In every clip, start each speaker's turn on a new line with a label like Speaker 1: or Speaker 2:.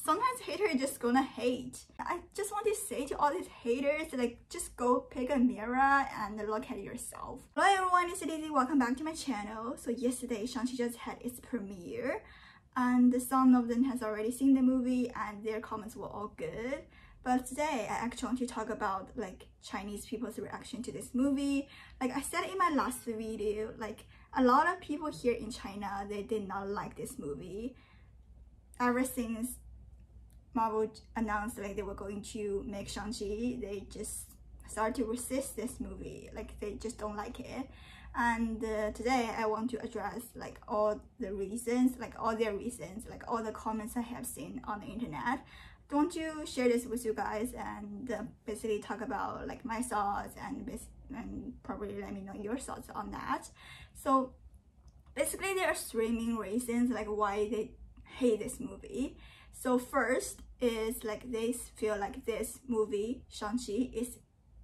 Speaker 1: sometimes haters are just gonna hate. I just want to say to all these haters, like, just go pick a mirror and look at yourself. Hello everyone, it's Lizzy. Welcome back to my channel. So yesterday, Shang-Chi just had its premiere, and some of them has already seen the movie and their comments were all good. But today, I actually want to talk about like Chinese people's reaction to this movie. Like I said in my last video, like a lot of people here in China, they did not like this movie. Ever since Marvel announced like they were going to make Shang-Chi, they just started to resist this movie. Like they just don't like it. And today I want to address like all their reasons, like all the comments I have seen on the internet. I want to share this with you guys and basically talk about like my thoughts and probably let me know your thoughts on that. So basically there are three main reasons like why they hate this movie. So first is like they feel like this movie Shang-Chi is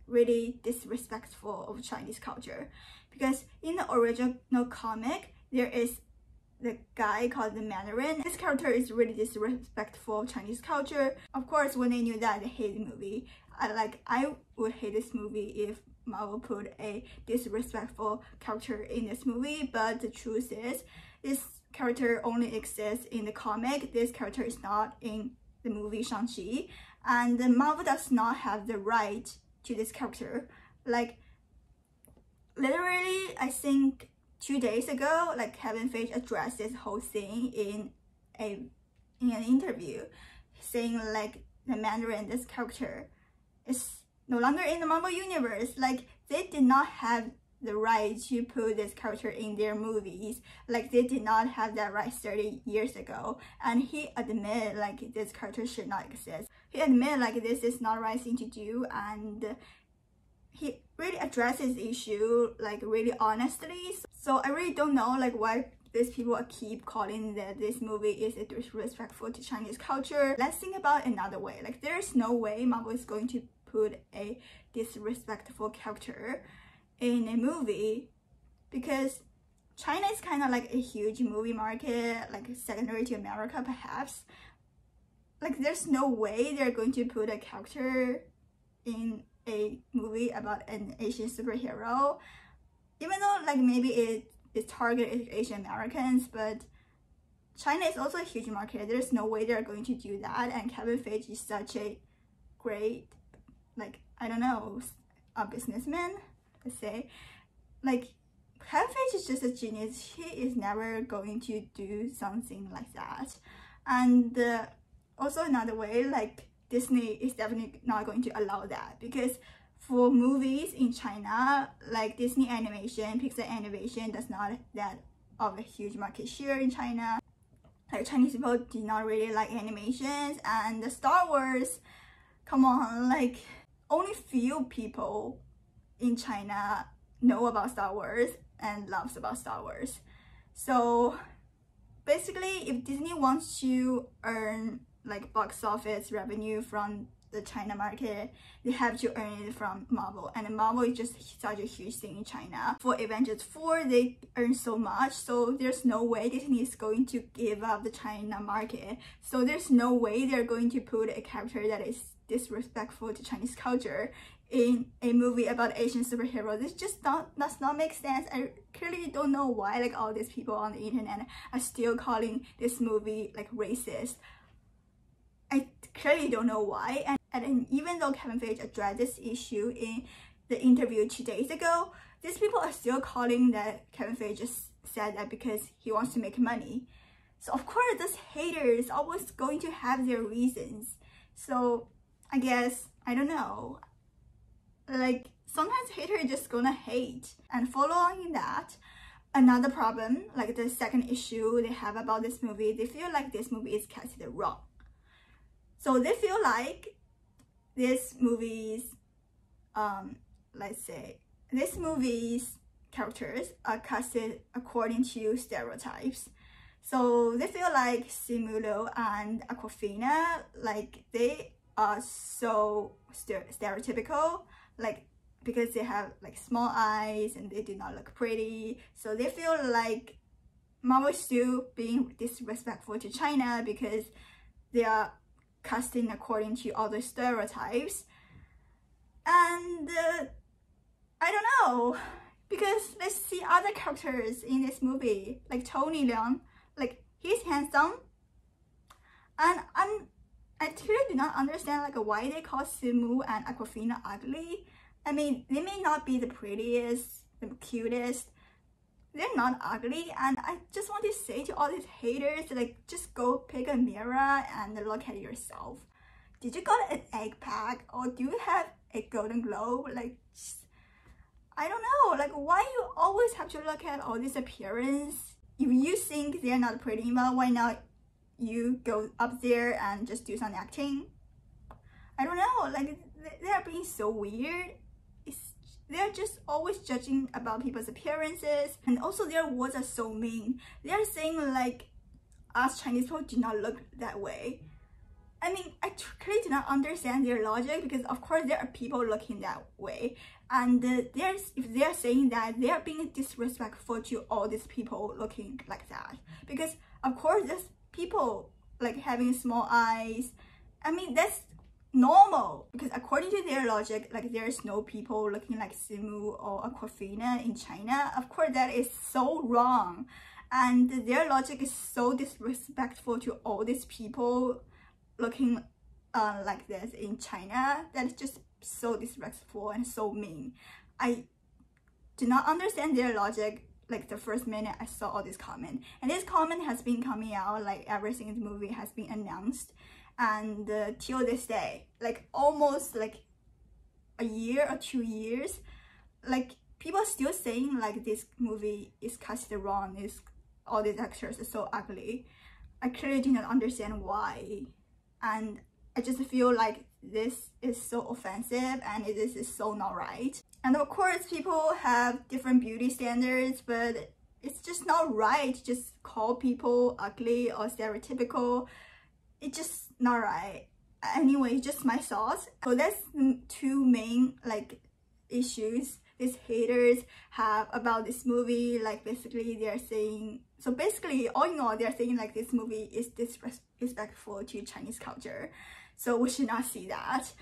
Speaker 1: really disrespectful of Chinese culture, because in the original comic there is the guy called the Mandarin. This character is really disrespectful of Chinese culture. Of course, when they knew that, they hate the movie. I would hate this movie if Marvel put a disrespectful character in this movie, but the truth is this character only exists in the comic. This character is not in the movie Shang-Chi, and Marvel does not have the right to this character. Like literally, I think 2 days ago, like Kevin Feige addressed this whole thing in an interview, saying like the Mandarin, this character, is no longer in the Marvel universe. Like they did not have the right to put this character in their movies. Like they did not have that right 30 years ago. And he admitted like this character should not exist. He admitted like this is not the right thing to do, and he really addresses the issue like really honestly. So I really don't know like why these people keep calling that this movie is disrespectful to Chinese culture. Let's think about another way. Like there is no way Marvel is going to put a disrespectful character in a movie, because China is kind of like a huge movie market, like secondary to America perhaps. Like there's no way they're going to put a character in a movie about an Asian superhero, even though like maybe it targeted Asian Americans, but China is also a huge market. There's no way they're going to do that. And Kevin Feige is such a great, like, I don't know, a businessman, let's say. Like Kevin Feige is just a genius. He is never going to do something like that. And also another way, like Disney is definitely not going to allow that, because for movies in China, like Disney animation, Pixar animation does not that of a huge market share in China. Like Chinese people do not really like animations, and the Star Wars, come on, like only few people in China know about Star Wars and loves about Star Wars. So basically, if Disney wants to earn like box office revenue from the China market, they have to earn it from Marvel, and Marvel is just such a huge thing in China. For Avengers 4, they earn so much, so there's no way Disney is going to give up the China market. So there's no way they're going to put a character that is disrespectful to Chinese culture in a movie about Asian superheroes. This just does not make sense. I clearly don't know why like all these people on the internet are still calling this movie like racist. I clearly don't know why. And even though Kevin Feige addressed this issue in the interview 2 days ago, these people are still calling that Kevin Feige just said that because he wants to make money. So of course, these haters are always going to have their reasons. So I guess, I don't know, like sometimes haters are just gonna hate. And following that, another problem, like the second issue they have about this movie, they feel like this movie is casted wrong. So they feel like this movie's, let's say, this movie's characters are casted according to stereotypes. So they feel like Simu Liu and Awkwafina, like they are so stereotypical, like because they have like small eyes and they do not look pretty. So they feel like Marvel is still being disrespectful to China because they are casting according to all the stereotypes. And I don't know, because let's see other characters in this movie, like Tony Leung, like he's handsome, and I truly do not understand like why they call Simu and Awkwafina ugly. I mean, they may not be the prettiest, the cutest, they're not ugly, and I just want to say to all these haters, like, just go pick a mirror and look at yourself. Did you got an egg pack, or do you have a golden globe? Like, just, I don't know, like, why you always have to look at all this appearance? If you think they're not pretty, well, why not you go up there and just do some acting? I don't know, like, they're being so weird. They're just always judging about people's appearances, and also their words are so mean. They're saying like, us Chinese people do not look that way. I mean, I clearly do not understand their logic, because of course there are people looking that way, and if they're saying that, they're being disrespectful to all these people looking like that, because of course there's people like having small eyes. I mean, that's normal, because according to their logic, like, there's no people looking like Simu or Awkwafina in China. Of course that is so wrong, and their logic is so disrespectful to all these people looking like this in China. That is just so disrespectful and so mean. I do not understand their logic. Like, the first minute I saw all this comment, and this comment has been coming out like ever since the movie has been announced, and till this day, like almost like a year or 2 years, like people are still saying like this movie is casted wrong, is all these actors are so ugly. I clearly do not understand why, and I just feel like this is so offensive, and this is so not right. And of course people have different beauty standards, but it's just not right to just call people ugly or stereotypical. It's just not right. Anyway, just my thoughts. So that's two main like issues these haters have about this movie. Like, basically they're saying, so basically all in all, they're saying like this movie is disrespectful to Chinese culture, so we should not see that.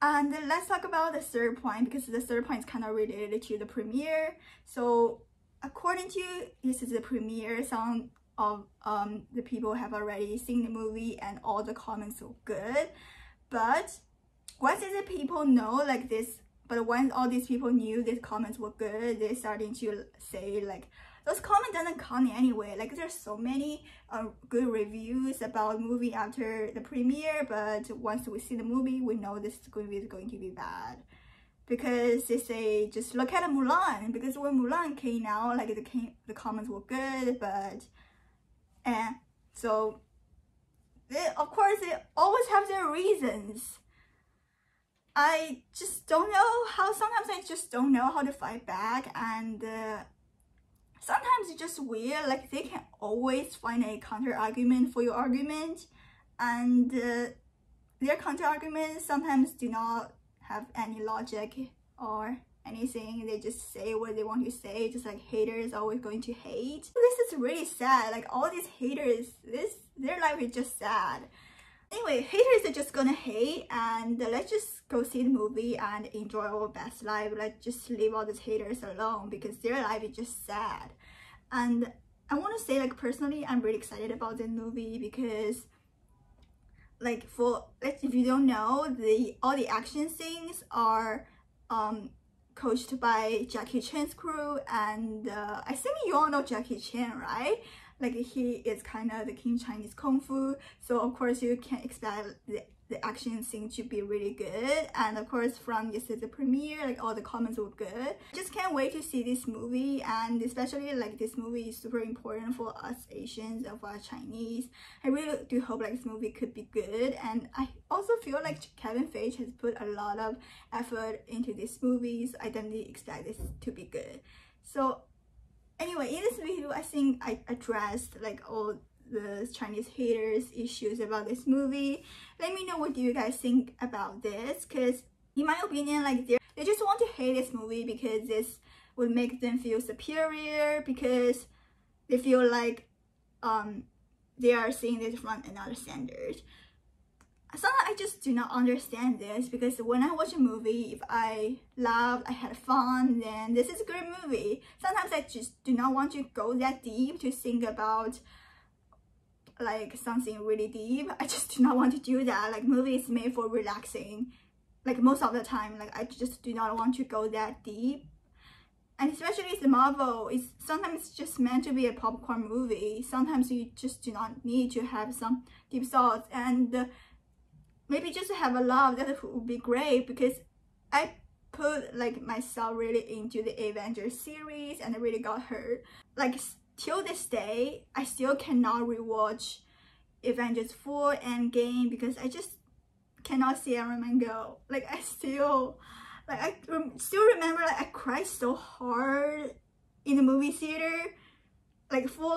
Speaker 1: And let's talk about the third point, because the third point is kind of related to the premiere. So according to, this is the premiere, some of the people have already seen the movie and all the comments were good, but once the people know like this, but once all these people knew these comments were good, they're starting to say like, those comments doesn't count anyway. Like, there's so many good reviews about the movie after the premiere, but once we see the movie, we know this movie is going to be bad, because they say just look at Mulan, because when Mulan came out, like the comments were good, but so of course they always have their reasons. I just don't know how, sometimes I just don't know how to fight back, and sometimes it's just weird, like they can always find a counter argument for your argument, and their counter arguments sometimes do not have any logic or anything. They just say what they want to say, just like haters always going to hate. This is really sad, like all these haters, their life is just sad. Anyway, haters are just gonna hate, and let's just go see the movie and enjoy our best life. Let's just leave all these haters alone, because their life is just sad. And I want to say, like, personally, I'm really excited about the movie, because like, if you don't know, all the action scenes are coached by Jackie Chan's crew, and I think you all know Jackie Chan, right? Like, he is kind of the king Chinese kung fu, so of course you can expect the action scene to be really good. And of course, from yesterday's premiere, like, all the comments were good. Just can't wait to see this movie, and especially like this movie is super important for us Asians and for us Chinese. I really do hope like this movie could be good, and I also feel like Kevin Feige has put a lot of effort into this movie, so I definitely expect this to be good. So anyway, in this video, I think I addressed like all the Chinese haters issues about this movie. Let me know what do you guys think about this, because in my opinion, like, they just want to hate this movie because this would make them feel superior, because they feel like they are seeing this from another standard. just do not understand this, because when I watch a movie, if I laughed, I had fun, then this is a great movie. Sometimes I just do not want to go that deep to think about like something really deep. I just do not want to do that. Like, movie is made for relaxing, like most of the time. Like, I just do not want to go that deep. And especially the Marvel, is sometimes just meant to be a popcorn movie. Sometimes you just do not need to have some deep thoughts, and maybe just have a laugh. That would be great, because I put like myself really into the Avengers series and I really got hurt. Like, till this day, I still cannot rewatch Avengers 4 Endgame, because I just cannot see Iron Man go. Like, I still remember, like, I cried so hard in the movie theater. Like, for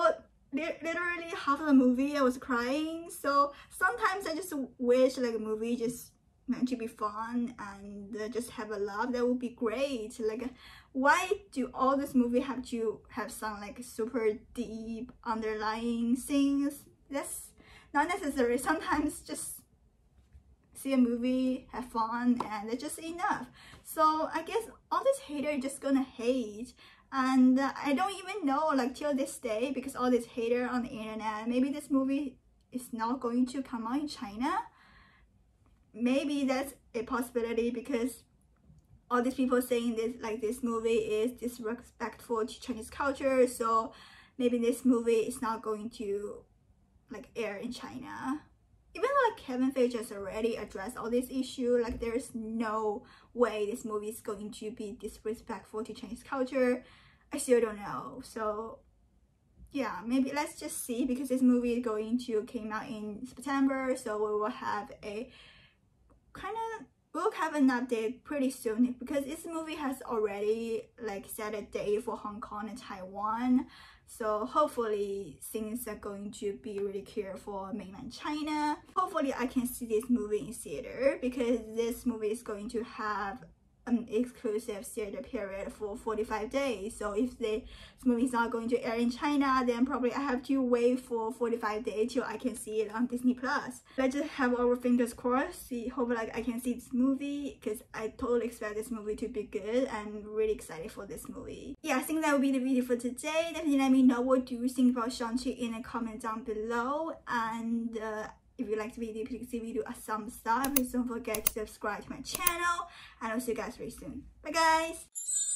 Speaker 1: literally half of the movie I was crying. So sometimes I just wish like a movie just meant to be fun and just have a laugh. That would be great. Like, why do all this movie have to have some like super deep underlying things? That's not necessary. Sometimes just see a movie, have fun, and it's just enough. So I guess all this haters just gonna hate, and I don't even know, like, till this day, because all this hater on the internet, maybe this movie is not going to come out in China. Maybe that's a possibility, because all these people saying this, like, this movie is disrespectful to Chinese culture, so maybe this movie is not going to like air in China. Even though like Kevin Feige has already addressed all this issue, like there's no way this movie is going to be disrespectful to Chinese culture, I still don't know. So yeah, maybe let's just see, because this movie is going to came out in September, so we will have a we'll have an update pretty soon, because this movie has already like set a date for Hong Kong and Taiwan. So hopefully things are going to be really clear for mainland China. Hopefully I can see this movie in theater, because this movie is going to have an exclusive theater period for 45 days. So if this movie is not going to air in China, then probably I have to wait for 45 days till I can see it on Disney Plus. Let's just have our fingers crossed. Hope like I can see this movie, because I totally expect this movie to be good. I'm really excited for this movie. Yeah, I think that will be the video for today. Definitely let me know what do you think about Shang-Chi in the comment down below. And if you liked the video, please give the video a thumbs up. Please don't forget to subscribe to my channel, and I'll see you guys very soon. Bye guys!